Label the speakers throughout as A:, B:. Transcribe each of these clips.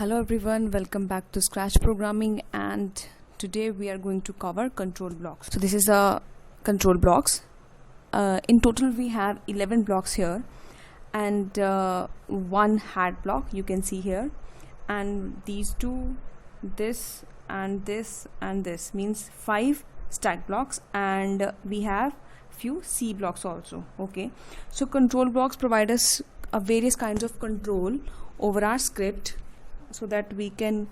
A: Hello everyone, welcome back to Scratch Programming, and today we are going to cover control blocks. So this is a control blocks. In total we have 11 blocks here and one hat block you can see here, and these two, this and this and this means 5 stack blocks, and we have few C blocks also. Okay, so control blocks provide us various kinds of control over our script, so that we can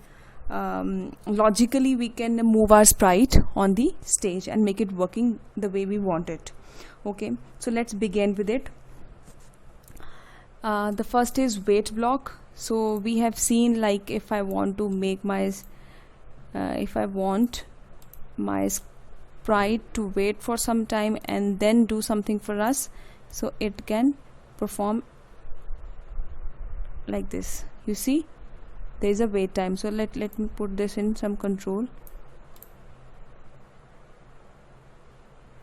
A: logically we can move our sprite on the stage and make it working the way we want it. Okay, so let's begin with it. The first is wait block. So we have seen, like, if I want to make my if I want my sprite to wait for some time and then do something for us, so it can perform like this. You see, there is a wait time. So let me put this in some control.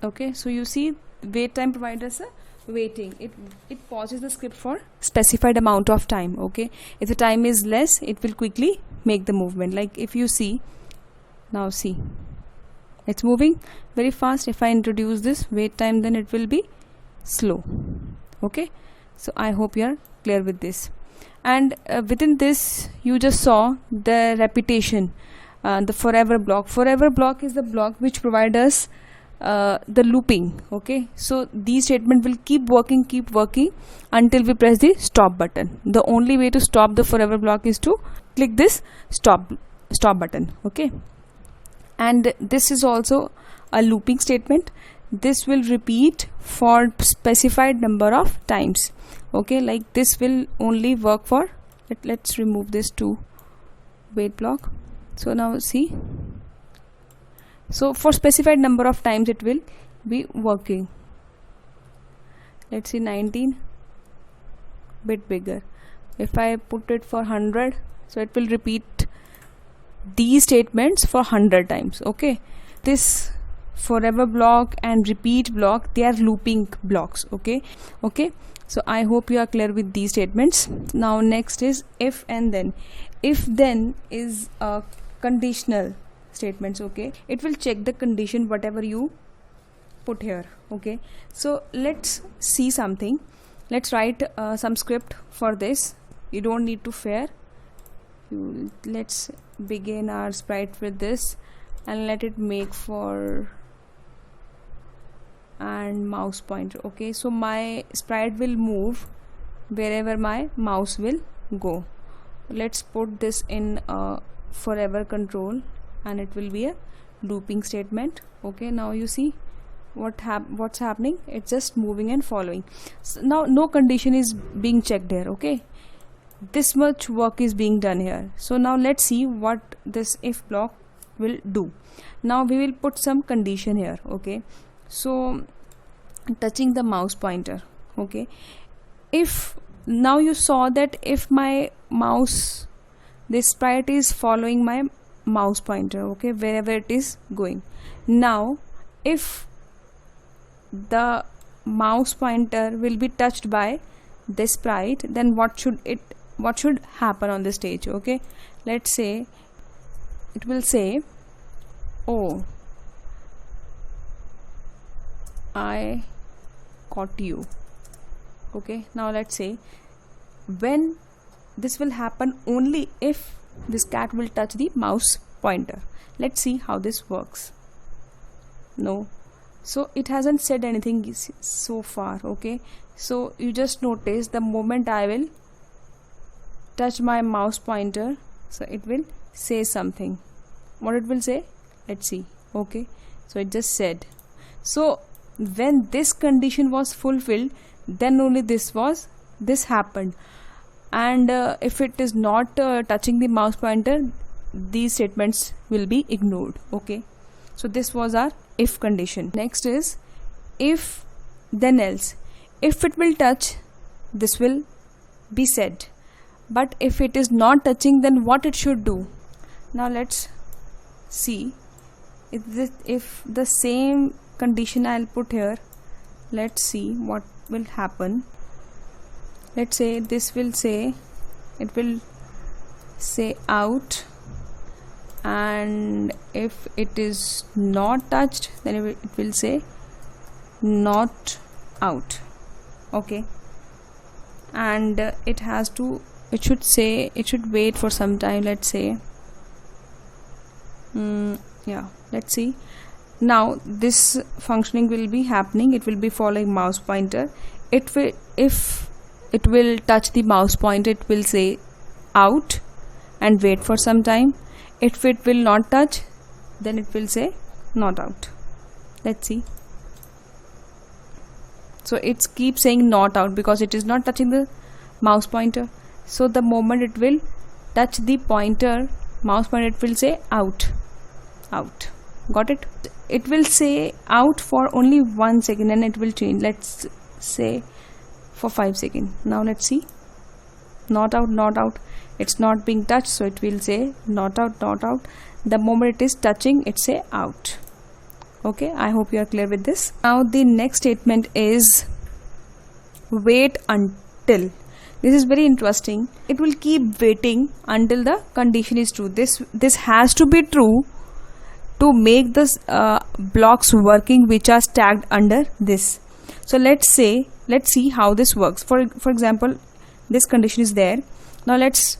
A: Okay, so you see wait time provides us a waiting. It pauses the script for specified amount of time. Okay, if the time is less, it will quickly make the movement. Like if you see now, see it's moving very fast. If I introduce this wait time, then it will be slow. Okay, so I hope you are clear with this. And within this you just saw the repetition, the forever block. Forever block is the block which provides us the looping. Okay, so these statement will keep working until we press the stop button. The only way to stop the forever block is to click this stop button. Okay, and this is also a looping statement. This will repeat for specified number of times. Okay, like this will only work for, let's remove this to wait block. So now see, so for specified number of times it will be working. Let's see, 19, bit bigger. If I put it for 100, so it will repeat these statements for 100 times. Okay, this forever block and repeat block, they are looping blocks. Okay, so I hope you are clear with these statements. Now next is if and then. If then is a conditional statements. Okay, it will check the condition whatever you put here. Okay, so let's see something. Let's write some script for this. You don't need to fear. Let's begin our sprite with this and let it make for and mouse pointer. Okay, so my sprite will move wherever my mouse will go. Let's put this in a forever control and it will be a looping statement. Okay, now you see what's happening. It's just moving and following. So now no condition is being checked here. Okay, this much work is being done here. So now let's see what this if block will do. Now we will put some condition here. Okay, so touching the mouse pointer. Okay, if now you saw that if my mouse, this sprite is following my mouse pointer, okay, wherever it is going. Now if the mouse pointer will be touched by this sprite, then what should happen on the stage? Okay, let's say it will say, oh, I caught you. Okay, now let's say when this will happen only if this cat will touch the mouse pointer. Let's see how this works. No, so it hasn't said anything so far. Okay, so you just notice the moment I will touch my mouse pointer, so it will say something. What it will say, let's see. Okay, so it just said. So when this condition was fulfilled, then only this happened. And if it is not touching the mouse pointer, these statements will be ignored. Okay, so this was our if condition. Next is if then else. If it will touch, this will be said, but if it is not touching, then what it should do. Now let's see if the same condition I'll put here. Let's see what will happen. Let's say this will say it will say out, and if it is not touched, then it will say not out. Okay, and it should wait for some time. Let's say yeah, let's see. Now this functioning will be happening. It will be following mouse pointer. If it will touch the mouse pointer, it will say out and wait for some time. If it will not touch, then it will say not out. Let's see. So it keeps saying not out because it is not touching the mouse pointer. So the moment it will touch the mouse pointer, it will say out. Got it? It will say out for only 1 second and it will change. Let's say for 5 seconds. Now let's see. Not out. It's not being touched, so it will say not out. The moment it is touching, it say out. Okay, I hope you are clear with this. Now the next statement is wait until. This is very interesting. It will keep waiting until the condition is true. This has to be true to make the blocks working which are stacked under this. So let's see how this works. For example, this condition is there. Now let's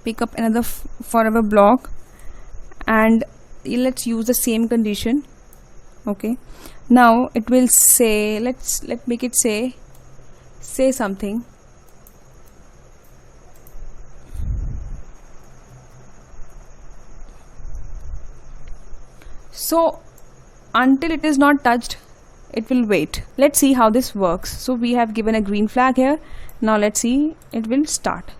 A: pick up another forever block and let's use the same condition. Okay, now it will say, let's make it say something. So until it is not touched, it will wait. Let's see how this works. So we have given a green flag here. Now let's see, it will start.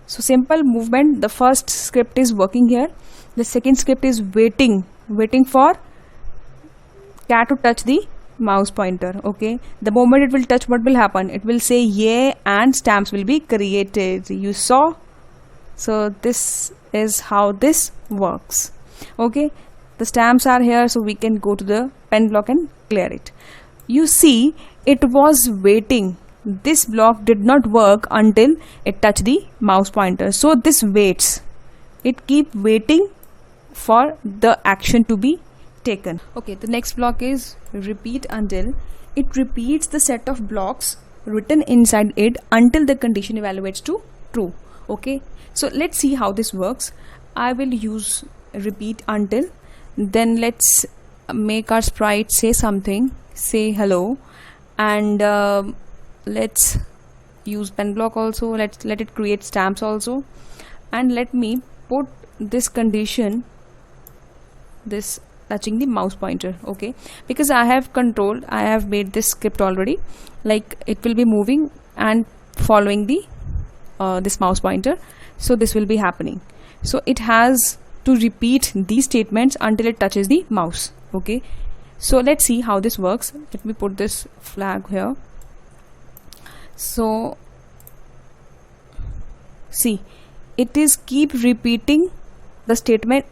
A: So simple movement. The first script is working here. The second script is waiting for cat to touch the mouse pointer. Okay, the moment it will touch, what will happen? It will say yeah and stamps will be created. You saw? So this is how this works. Okay, the stamps are here, so we can go to the pen block and clear it. You see, it was waiting. This block did not work until it touched the mouse pointer. So this waits. It keeps waiting for the action to be taken. Okay, the next block is repeat until. It repeats the set of blocks written inside it until the condition evaluates to true. Okay, so let's see how this works. I will use repeat until. Then let's make our sprite say something, say hello, and let's use pen block also. Let it create stamps also, and let me put this condition, this touching the mouse pointer. Okay, because I have made this script already, like it will be moving and following the this mouse pointer. So this will be happening. So it has to repeat these statements until it touches the mouse. Okay, so let's see how this works. Let me put this flag here. So see, it is keep repeating the statement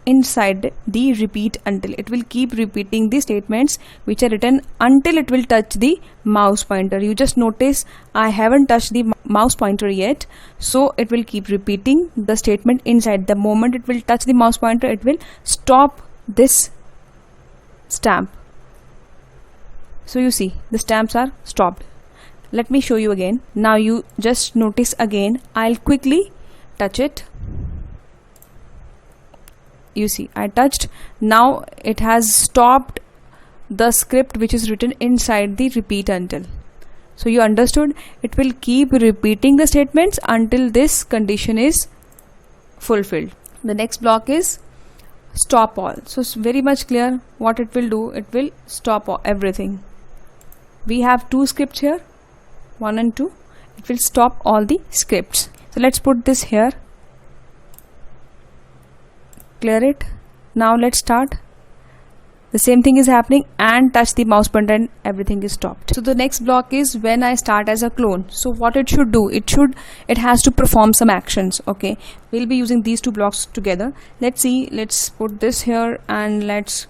A: inside the repeat until. It will keep repeating the statements which are written until it will touch the mouse pointer. You just notice I haven't touched the mouse pointer yet, so it will keep repeating the statement inside. The moment it will touch the mouse pointer, it will stop this stamp. So you see, the stamps are stopped. Let me show you again. Now you just notice again. I'll quickly touch it. You see, I touched. Now it has stopped the script which is written inside the repeat until. So you understood? It will keep repeating the statements until this condition is fulfilled. The next block is stop all. So it's very much clear what it will do. It will stop everything. We have two scripts here, 1 and 2. It will stop all the scripts. So let's put this here. Clear it. Now let's start. The same thing is happening and touch the mouse pointer and everything is stopped. So the next block is when I start as a clone. So what it should do, it has to perform some actions. Okay, we'll be using these two blocks together. Let's see. Let's put this here and let's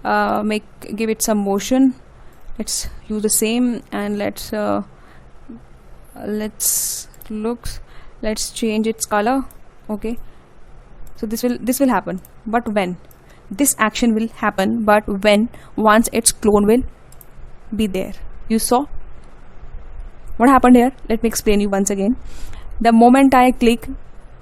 A: give it some motion. Let's use the same and let's change its color. Okay, so this will happen, but when this action will happen, but when once its clone will be there. You saw what happened here? Let me explain you once again. The moment I click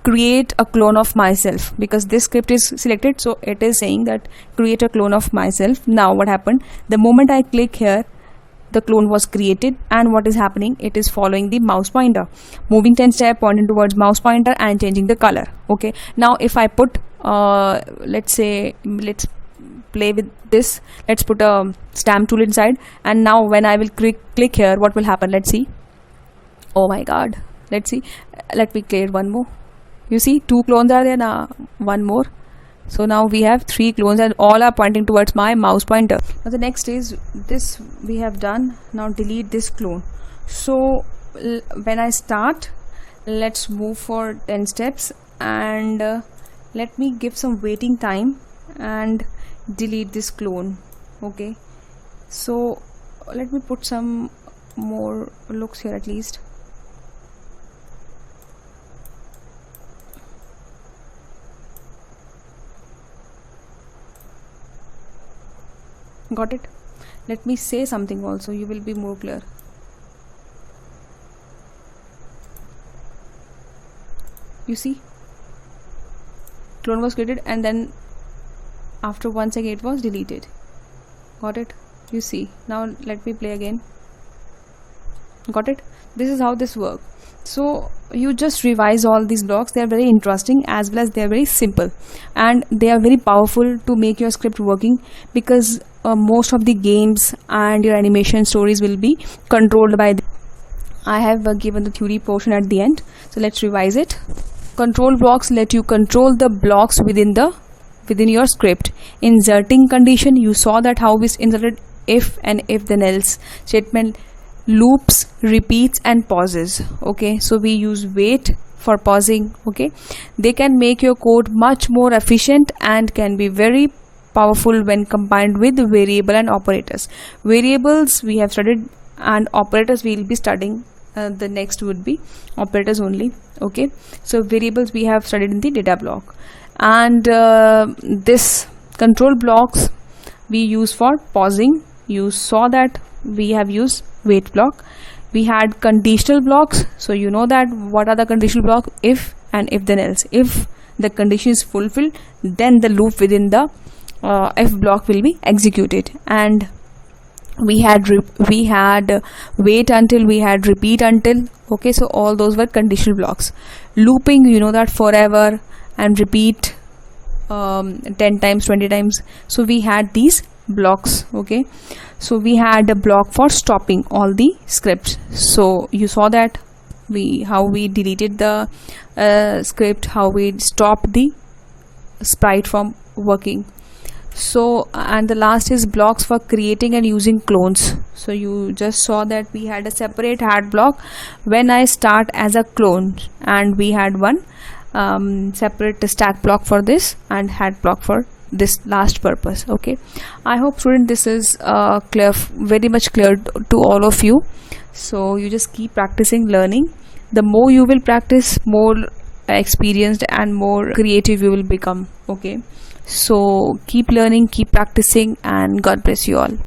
A: create a clone of myself, because this script is selected, so it is saying that create a clone of myself. Now what happened? The moment I click here, the clone was created, and what is happening? It is following the mouse pointer, moving 10 steps, pointing towards mouse pointer and changing the color. Okay, now if I put let's play with this, let's put a stamp tool inside, and now when I will click here, what will happen? Let's see. Oh my god, let's see. Let me create one more. You see, 2 clones are there now, one more. So now we have 3 clones and all are pointing towards my mouse pointer. Now the next is this we have done. Now delete this clone. So when I start, let's move for 10 steps, and let me give some waiting time and delete this clone. Okay, so let me put some more looks here at least. Got it? Let me say something also, you will be more clear. You see, clone was created and then after 1 second it was deleted. Got it? You see. Now let me play again. Got it? This is how this works. So you just revise all these blocks. They are very interesting as well as they are very simple, and they are very powerful to make your script working, because most of the games and your animation stories will be controlled by I have given the theory portion at the end, so let's revise it. Control blocks let you control the blocks within your script. Inserting condition, you saw that how we inserted if and if then else statement, loops, repeats and pauses. Okay, so we use wait for pausing. Okay, they can make your code much more efficient and can be very powerful when combined with variable and operators. Variables we have studied, and operators we will be studying. The next would be operators only. Okay, so variables we have studied in the data block, and this control blocks we use for pausing. You saw that we have used wait block. We had conditional blocks, so you know that what are the conditional blocks? If and if then else. If the condition is fulfilled, then the loop within the if block will be executed. And we had wait until, we had repeat until. Okay, so all those were conditional blocks. Looping, you know that forever, and repeat 10 times, 20 times. So we had these blocks. Okay, so we had a block for stopping all the scripts. So you saw that how we deleted the script, how we stopped the sprite from working. So, and the last is blocks for creating and using clones. So you just saw that we had a separate hat block when I start as a clone, and we had one separate stack block for this and hat block for this last purpose. Okay, I hope student this is clear, very much clear to all of you. So you just keep practicing, learning. The more you will practice, more experienced and more creative you will become. Okay, so keep learning, keep practicing, and God bless you all.